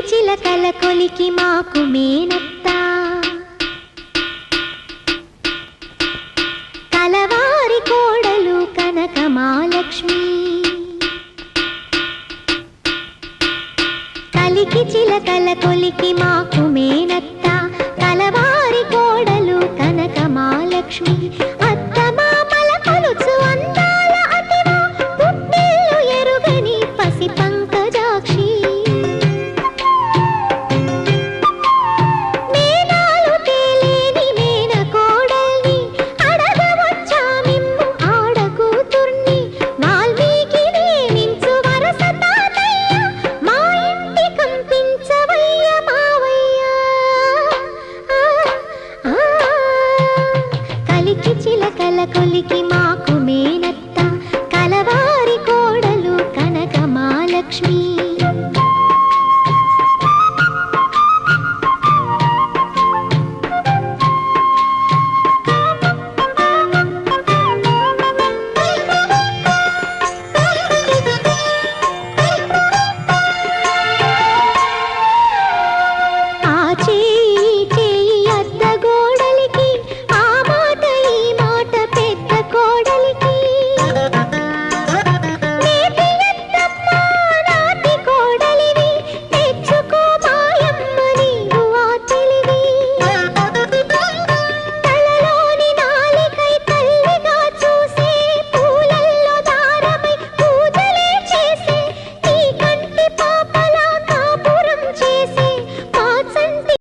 చిలకల కొలికి మాకు మేనత్త కలవారి కోడలు కనక మహాలక్ష్మి కలికి చిలకల కొలికి మాకు మేనత్త కలవారి కోడలు కనక మహాలక్ష్మి అత్త మామల కొలుచు అందాల అతివా పుట్టిల్లు ఎరుగని పసి పంకజాక్షి మేనాలు తేలేని మేన కోడల్ని అడగవచ్చా మిమ్ము ఆడకూతుర్ని వాల్మీకి నియమించు వరస తాతయ్య మా ఇంటి కంపించవయ్య మావయ్య కలికి చిలకల కొలికి మాకు మేనత్త కలవారి కోడలు కనక మహాలక్ష్మి